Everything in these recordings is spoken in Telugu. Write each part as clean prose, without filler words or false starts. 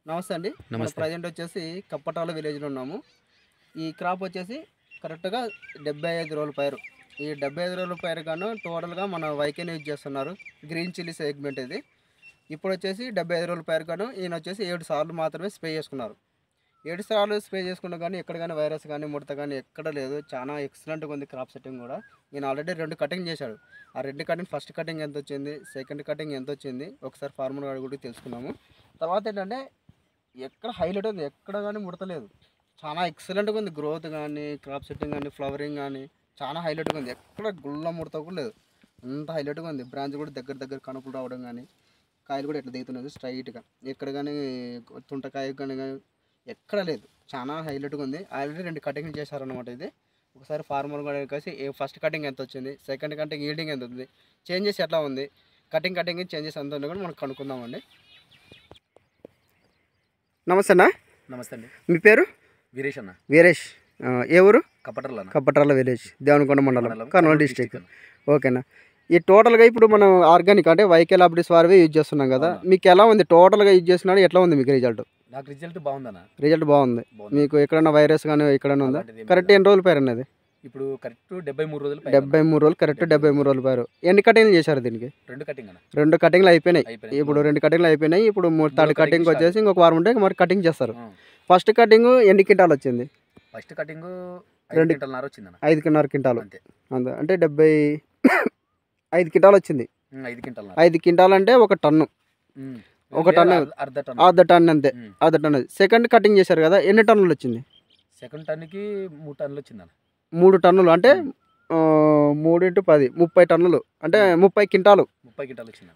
నమస్తే అండి. మనం ప్రజెంట్ వచ్చేసి కప్పటాల విలేజ్లో ఉన్నాము. ఈ క్రాప్ వచ్చేసి కరెక్ట్గా 75 రోజుల పైరు. ఈ 75 రోజుల పైరు గాను టోటల్గా మన వైకేని యూజ్ చేస్తున్నారు. గ్రీన్ చిల్లీ సెగ్మెంట్ ఇది. ఇప్పుడు వచ్చేసి 75 రోజుల పైరు గాను ఈయన వచ్చేసి 7 సార్లు మాత్రమే స్ప్రే చేసుకున్నారు. 7 సార్లు స్ప్రే చేసుకున్నా కానీ ఎక్కడ కానీ వైరస్ కానీ ముడత కానీ ఎక్కడ లేదు. చాలా ఎక్సలెంట్గా ఉంది క్రాప్ సెట్టింగ్ కూడా. ఈయన ఆల్రెడీ 2 కటింగ్ చేశాడు. ఆ 2 కటింగ్ ఫస్ట్ కటింగ్ ఎంత వచ్చింది, సెకండ్ కటింగ్ ఎంత వచ్చింది ఒకసారి ఫార్మర్ గారు కూడా తెలుసుకున్నాము. తర్వాత ఏంటంటే ఎక్కడ హైలైట్ ఉంది, ఎక్కడ కానీ ముడతలేదు. చాలా ఎక్సలెంట్గా ఉంది. గ్రోత్ కానీ క్రాప్ సెట్టింగ్ కానీ ఫ్లవరింగ్ కానీ చాలా హైలైట్గా ఉంది. ఎక్కడ గుళ్ళ ముడత కూడా లేదు. అంత హైలైట్గా ఉంది. బ్రాంచ్ కూడా దగ్గర దగ్గర కనుపులు రావడం కానీ కాయలు కూడా ఎట్లా దిగుతున్నది స్ట్రైట్గా. ఎక్కడ కానీ తుంటకాయ కానీ ఎక్కడ లేదు. చాలా హైలైట్గా ఉంది. ఆల్రెడీ 2 కటింగ్ చేశారనమాట. ఇది ఒకసారి ఫార్మర్ కూడా కలిసి ఫస్ట్ కటింగ్ ఎంత వచ్చింది, సెకండ్ కటింగ్ ఈల్డింగ్ ఎంత ఉంది, చేంజెస్ ఎట్లా ఉంది, కటింగ్ చేంజెస్ ఎంత ఉంది కూడా మనం కనుక్కుందామండి. నమస్తే అన్న. నమస్తే అండి. మీ పేరు? వీరేష్ అన్న. వీరేష్. ఏ ఊరు? కప్పటర్ల విలేజ్, దేవనకొండ మండలం, కర్నూలు డిస్టిక్. ఓకేనా. ఈ టోటల్గా ఇప్పుడు మనం ఆర్గానిక్ అంటే వైకే లాబ్రిస్ వారివి యూజ్ చేస్తున్నాం కదా. మీకు ఎలా ఉంది? టోటల్గా యూజ్ చేస్తున్నాడు, ఎట్లా ఉంది మీకు రిజల్ట్? నాకు రిజల్ట్ బాగుందన్న. రిజల్ట్ బాగుంది. మీకు ఎక్కడన్నా వైరస్ కానీ ఎక్కడన్నా ఉందా? కరెక్ట్ ఎన్ని రోజులు పైరు అన్నది? ఇప్పుడు కరెక్ట్ 73 రోజులు. 73 రోజులు, కరెక్ట్ 73 రోజులు పైరు. ఎన్ని కటింగ్లు చేశారు దీనికి? 2 కటింగ్లు అయిపోయినాయి. ఇప్పుడు 2 కటింగ్లు అయిపోయినాయి. ఇప్పుడు 3rd కటింగ్ వచ్చేసి ఇంకొక వారం ఉంటే మరి కటింగ్ చేస్తారు. ఫస్ట్ కటింగ్ ఎన్ని క్వింటాలు వచ్చింది? ఫస్ట్ కటింగ్ 5.5 క్వింటాలు అంతే. అంటే 75 క్వింటాలు వచ్చింది. 5 క్వింటాలు అంటే 1 టన్ను. 1 టన్ను, అర్ధ టన్ను అంతే. అర్ధ టన్ను. సెకండ్ కటింగ్ చేశారు కదా, ఎన్ని టన్నులు వచ్చింది? సెకండ్ టన్నుకి 3 టన్నులు వచ్చింది. 3 టన్నులు అంటే 3 × 10 30 టన్నులు అంటే 30 క్వింటాలు.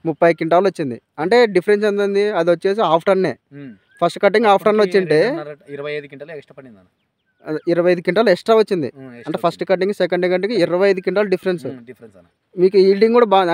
30 క్వింటాలు వచ్చింది. అంటే డిఫరెన్స్ ఎంత ఉంది? అది వచ్చేసి హాఫ్ టన్నే. ఫస్ట్ కటింగ్ హాఫ్ టన్ వచ్చింటే 25 క్వింటాలు ఎక్స్ట్రా పడింది. 25 క్వింటాలు ఎక్స్ట్రా వచ్చింది. అంటే first cutting second cutting 25 quintal difference. మీకు ఈల్డింగ్ కూడా బాగా